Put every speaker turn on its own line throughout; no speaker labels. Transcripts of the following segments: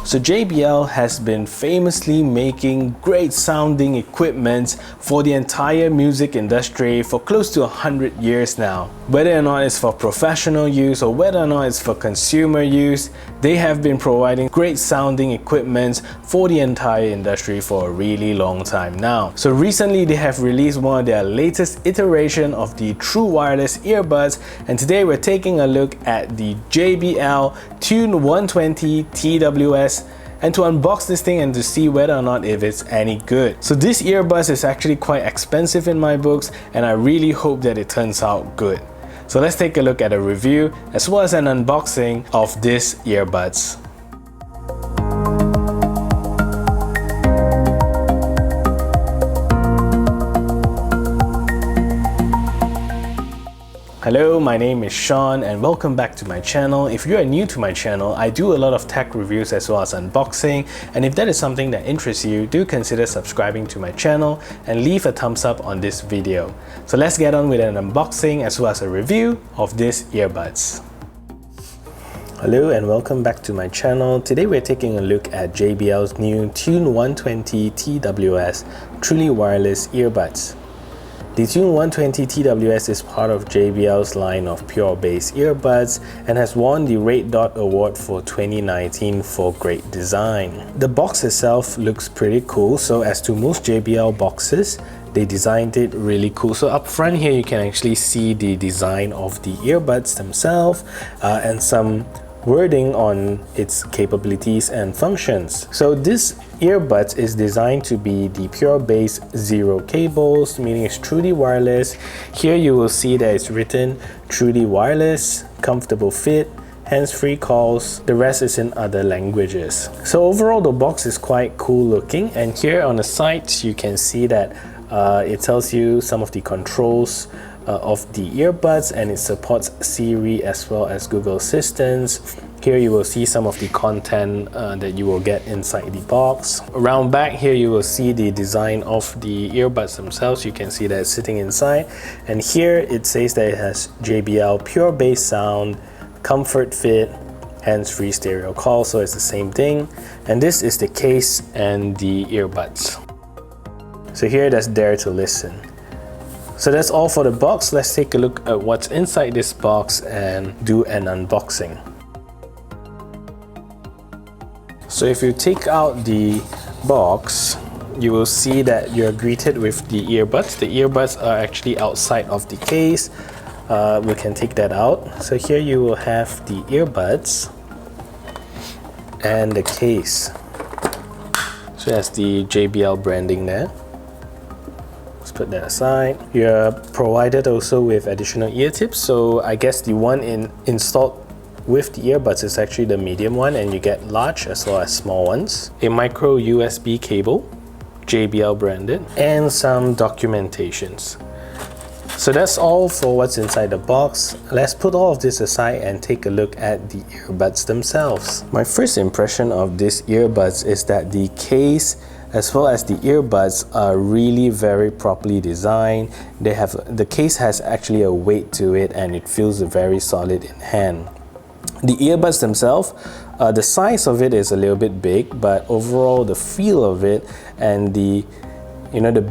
So JBL has been famously making great sounding equipment for the entire music industry for close to 100 years now. Whether or not it's for professional use or whether or not it's for consumer use, they have been providing great sounding equipment for the entire industry for a really long time now. So recently they have released one of their latest iteration of the true wireless earbuds, and today we're taking a look at the JBL Tune 120 TWS and to unbox this thing and to see whether or not if it's any good. So this earbuds is actually quite expensive in my books, and I really hope that it turns out good. So let's take a look at a review as well as an unboxing of this earbuds. Hello, my name is Sean and welcome back to my channel. If you are new to my channel, I do a lot of tech reviews as well as unboxing, and if that is something that interests you, do consider subscribing to my channel and leave a thumbs up on this video. So let's get on with an unboxing as well as a review of these earbuds. Hello and welcome back to my channel. Today we're taking a look at JBL's new Tune 120 TWS truly wireless earbuds. The Tune 120 TWS is part of JBL's line of pure bass earbuds and has won the Red Dot Award for 2019 for great design. The box itself looks pretty cool, so as to most JBL boxes, they designed it really cool. So up front here you can actually see the design of the earbuds themselves and some wording on its capabilities and functions. So this earbuds is designed to be the pure bass zero cables, meaning it's truly wireless. Here you will see that it's written truly wireless, comfortable fit, hands-free calls. The rest is in other languages. So overall the box is quite cool looking, and here on the side you can see that it tells you some of the controls of the earbuds, and it supports Siri as well as Google Assistants. Here you will see some of the content that you will get inside the box. Around back here you will see the design of the earbuds themselves. You can see that it's sitting inside, and here it says that it has JBL pure bass sound, comfort fit, hands-free stereo call, so it's the same thing. And this is the case and the earbuds. So here that's Dare to Listen. So that's all for the box. Let's take a look at what's inside this box and do an unboxing. So if you take out the box, you will see that you're greeted with the earbuds. The earbuds are actually outside of the case. We can take that out. So here you will have the earbuds and the case. So that's the JBL branding there. Put that aside. You're provided also with additional ear tips, so I guess the one installed with the earbuds is actually the medium one, and you get large as well as small ones. A micro USB cable, JBL branded, and some documentations. So that's all for what's inside the box. Let's put all of this aside and take a look at the earbuds themselves. My first impression of these earbuds is that the case as well as the earbuds are really very properly designed. The case has actually a weight to it, and it feels very solid in hand. The earbuds themselves, the size of it is a little bit big, but overall the feel of it and the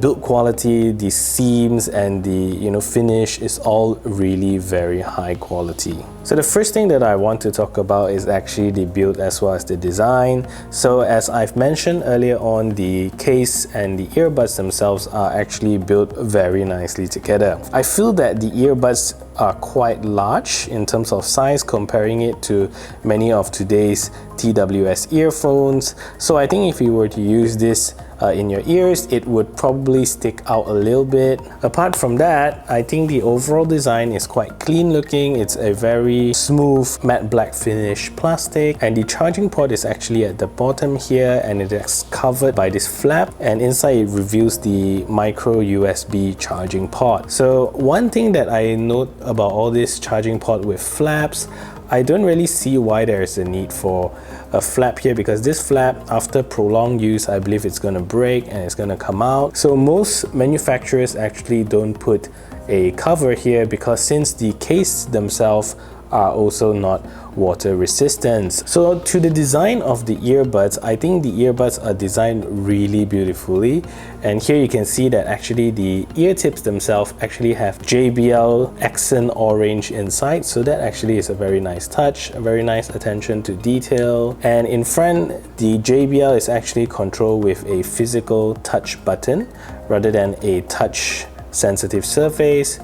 build quality, the seams and the finish is all really very high quality. So the first thing that I want to talk about is actually the build as well as the design. So as I've mentioned earlier on, the case and the earbuds themselves are actually built very nicely together. I feel that the earbuds are quite large in terms of size, comparing it to many of today's TWS earphones. So I think if you were to use this in your ears, it would probably stick out a little bit. Apart from that, I think the overall design is quite clean looking. It's a very smooth matte black finish plastic, and the charging port is actually at the bottom here, and it is covered by this flap, and inside it reveals the micro USB charging port. So one thing that I note about all this charging port with flaps, I don't really see why there is a need for a flap here, because this flap, after prolonged use, I believe it's going to break and it's going to come out. So most manufacturers actually don't put a cover here, because since the case themselves are also not water resistant. So to the design of the earbuds, I think the earbuds are designed really beautifully, and here you can see that actually the ear tips themselves actually have JBL accent orange inside, so that actually is a very nice touch, a very nice attention to detail. And in front, the JBL is actually controlled with a physical touch button rather than a touch sensitive surface,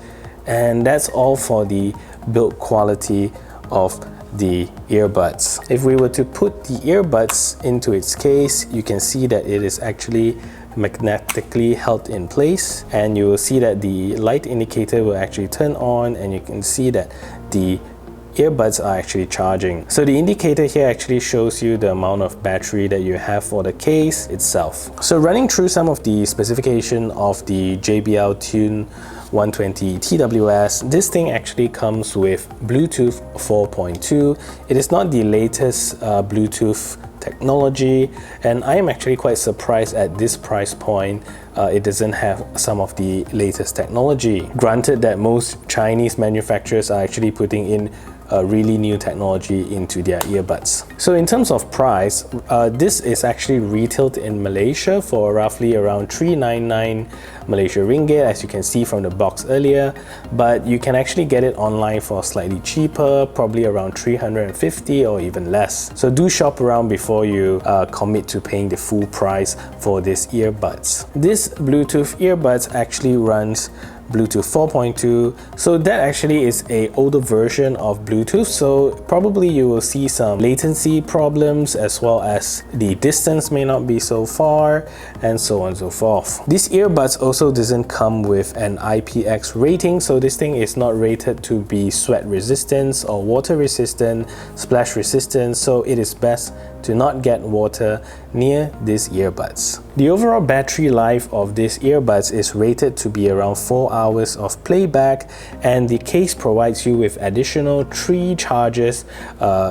and that's all for the build quality of the earbuds. If we were to put the earbuds into its case, you can see that it is actually magnetically held in place, and you will see that the light indicator will actually turn on, and you can see that the earbuds are actually charging. So the indicator here actually shows you the amount of battery that you have for the case itself. So running through some of the specification of the JBL Tune 120 TWS, this thing actually comes with Bluetooth 4.2. It is not the latest Bluetooth technology, and I am actually quite surprised at this price point. It doesn't have some of the latest technology. Granted that most Chinese manufacturers are actually putting in really new technology into their earbuds. So in terms of price, this is actually retailed in Malaysia for roughly around 399 Malaysia ringgit, as you can see from the box earlier, but you can actually get it online for slightly cheaper, probably around 350 or even less. So do shop around before you commit to paying the full price for these earbuds. This Bluetooth earbuds actually runs Bluetooth 4.2, so that actually is a older version of Bluetooth, so probably you will see some latency problems, as well as the distance may not be so far, and so on and so forth. This earbuds also doesn't come with an IPX rating, so this thing is not rated to be sweat resistant or water resistant, splash resistant, so it is best to not get water near these earbuds. The overall battery life of these earbuds is rated to be around 4 hours of playback, and the case provides you with additional 3 charges,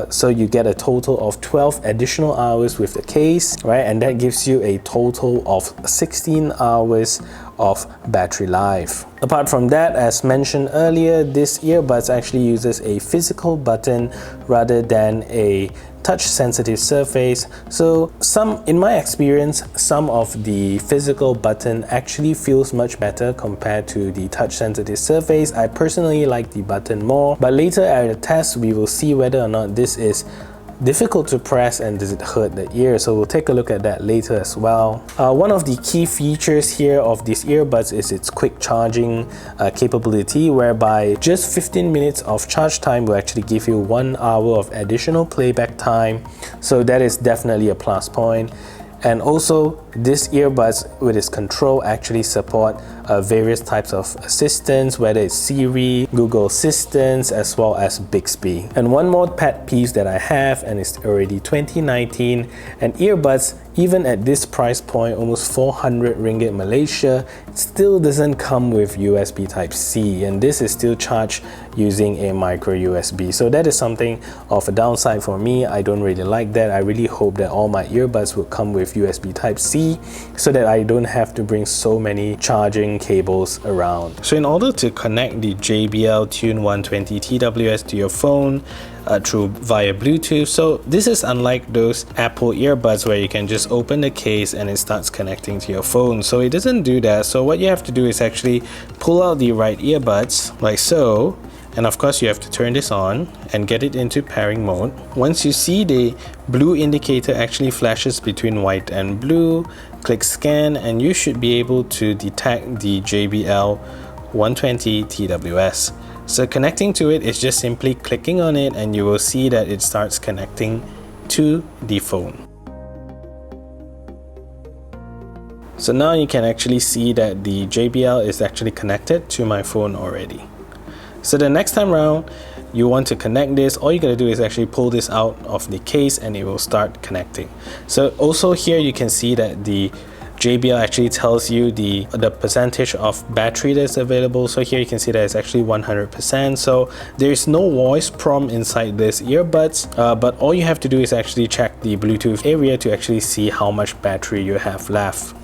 so you get a total of 12 additional hours with the case, right? And that gives you a total of 16 hours of battery life. Apart from that, as mentioned earlier, this earbuds actually uses a physical button rather than a touch sensitive surface. So in my experience, some of the physical button actually feels much better compared to the touch sensitive surface. I personally like the button more, but later at the test we will see whether or not this is difficult to press and does it hurt the ear, so we'll take a look at that later as well. One of the key features here of these earbuds is its quick charging capability, whereby just 15 minutes of charge time will actually give you 1 hour of additional playback time, so that is definitely a plus point. And also, this earbuds with its control actually support various types of assistants, whether it's Siri, Google Assistants, as well as Bixby. And one more pet peeve that I have, and it's already 2019, and earbuds, even at this price point, almost 400 ringgit Malaysia, still doesn't come with USB Type-C, and this is still charged using a micro USB. So that is something of a downside for me. I don't really like that. I really hope that all my earbuds will come with USB Type-C, so that I don't have to bring so many charging cables around. So in order to connect the JBL Tune 120 TWS to your phone via Bluetooth, so this is unlike those Apple earbuds where you can just open the case and it starts connecting to your phone. So it doesn't do that. So what you have to do is actually pull out the right earbuds like so, and of course you have to turn this on and get it into pairing mode. Once you see the blue indicator actually flashes between white and blue, click scan, and you should be able to detect the JBL 120 TWS. So connecting to it is just simply clicking on it, and you will see that it starts connecting to the phone. So now you can actually see that the JBL is actually connected to my phone already. So the next time around you want to connect this, all you gotta do is actually pull this out of the case and it will start connecting. So also here you can see that the JBL actually tells you the percentage of battery that's available. So here you can see that it's actually 100%. So there's no voice prompt inside this earbuds, but all you have to do is actually check the Bluetooth area to actually see how much battery you have left.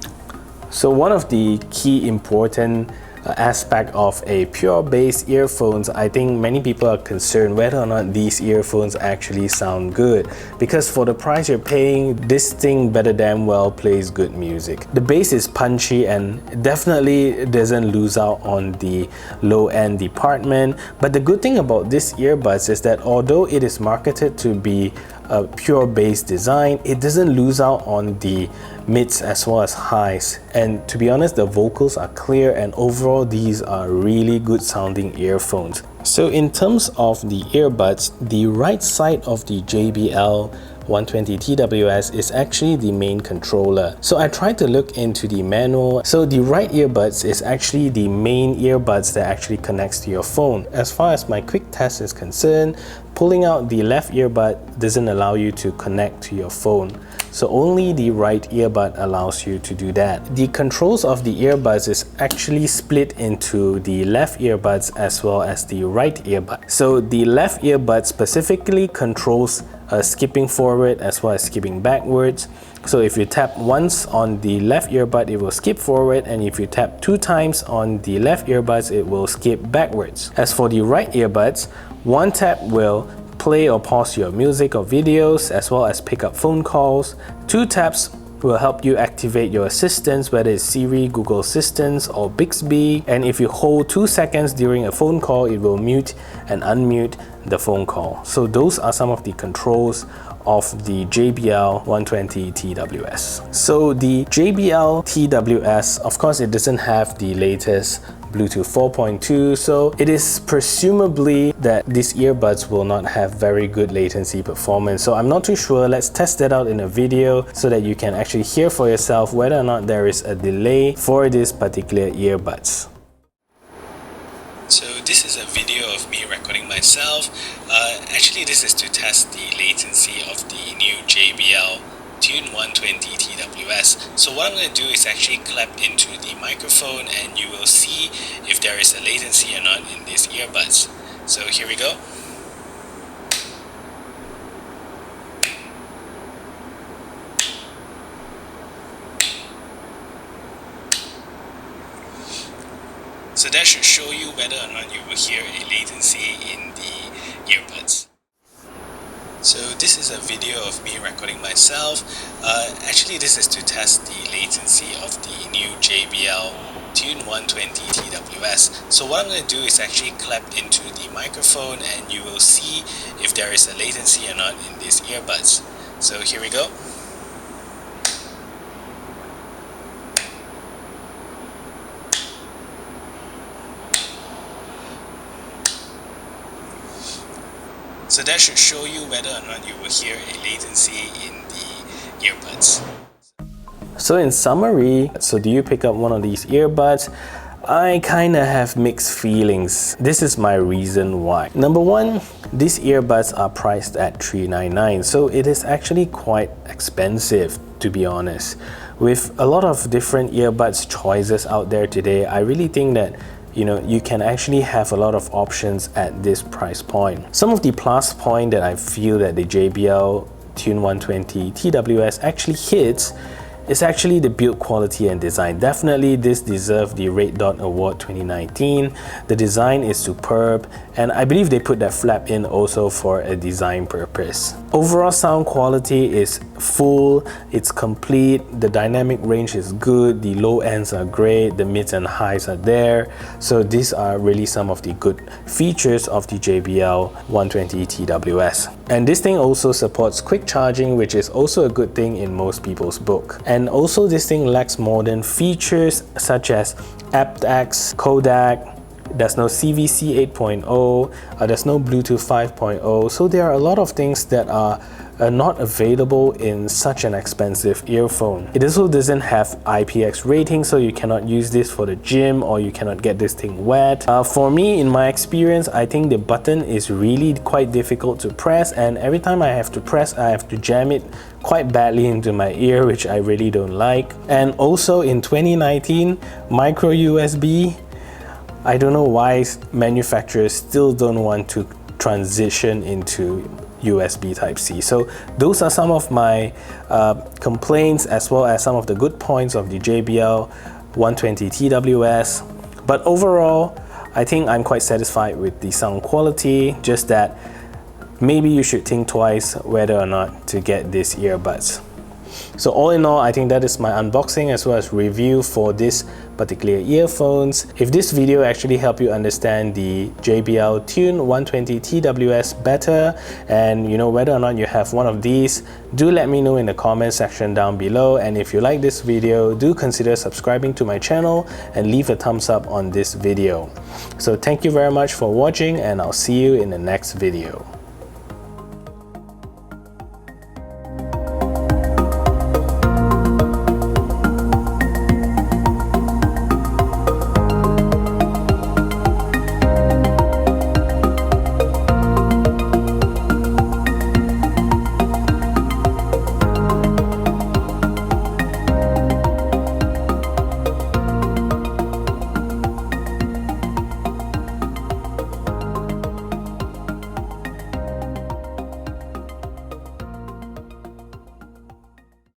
So one of the key important aspect of a pure bass earphones, I think many people are concerned whether or not these earphones actually sound good, because for the price you're paying, this thing better damn well plays good music. The bass is punchy and definitely doesn't lose out on the low-end department, but the good thing about this earbuds is that although it is marketed to be a pure bass design, it doesn't lose out on the mids as well as highs, and to be honest, the vocals are clear, and overall these are really good sounding earphones. So in terms of the earbuds, the right side of the JBL 120 TWS is actually the main controller. So I tried to look into the manual. So the right earbuds is actually the main earbuds that actually connects to your phone. As far as my quick test is concerned, pulling out the left earbud doesn't allow you to connect to your phone. So only the right earbud allows you to do that. The controls of the earbuds is actually split into the left earbuds as well as the right earbud. So the left earbud specifically controls skipping forward as well as skipping backwards. So if you tap once on the left earbud, it will skip forward, and if you tap 2 times on the left earbuds, it will skip backwards. As for the right earbuds, 1 tap will play or pause your music or videos as well as pick up phone calls. 2 taps will help you activate your assistants, whether it's Siri, Google Assistants or Bixby, and if you hold 2 seconds during a phone call, it will mute and unmute the phone call. So those are some of the controls of the JBL 120 TWS. So the JBL TWS, of course, it doesn't have the latest Bluetooth 4.2, so it is presumably that these earbuds will not have very good latency performance. So I'm not too sure. Let's test that out in a video so that you can actually hear for yourself whether or not there is a delay for this particular earbuds. So this is a video of me recording myself. Actually, this is to test the latency of the new JBL Tune 120 TWS. So what I'm going to do is actually clap into the microphone, and you will see if there is a latency or not in these earbuds. So here we go. So that should show you whether or not you will hear a latency in the earbuds. So this is a video of me recording myself. Actually, this is to test the latency of the new JBL Tune 120 TWS. So what I'm going to do is actually clap into the microphone, and you will see if there is a latency or not in these earbuds. So here we go. So that should show you whether or not you will hear a latency in the earbuds. So in summary, so do you pick up one of these earbuds? I kinda have mixed feelings. This is my reason why. Number one, these earbuds are priced at $399, so it is actually quite expensive, to be honest. With a lot of different earbuds choices out there today, I really think that you can actually have a lot of options at this price point. Some of the plus point that I feel that the JBL Tune 120 TWS actually hits is actually the build quality and design. Definitely this deserved the Red Dot Award 2019. The design is superb, and I believe they put that flap in also for a design purpose. Overall sound quality is full, it's complete, the dynamic range is good, the low ends are great, the mids and highs are there. So these are really some of the good features of the JBL 120 TWS. And this thing also supports quick charging, which is also a good thing in most people's book. And also this thing lacks modern features such as aptX, codec, there's no CVC 8.0, there's no Bluetooth 5.0, so there are a lot of things that are not available in such an expensive earphone. It also doesn't have IPX rating, so you cannot use this for the gym or you cannot get this thing wet. For me, in my experience, I think the button is really quite difficult to press, and every time I have to press, I have to jam it quite badly into my ear, which I really don't like. And also in 2019, micro USB, I don't know why manufacturers still don't want to transition into USB Type-C. So those are some of my complaints as well as some of the good points of the JBL 120 TWS. But overall, I think I'm quite satisfied with the sound quality, just that maybe you should think twice whether or not to get these earbuds. So all in all, I think that is my unboxing as well as review for this particular earphones. If this video actually helped you understand the JBL Tune 120 TWS better, and you know whether or not you have one of these, do let me know in the comment section down below. And if you like this video, do consider subscribing to my channel and leave a thumbs up on this video. So thank you very much for watching, and I'll see you in the next video.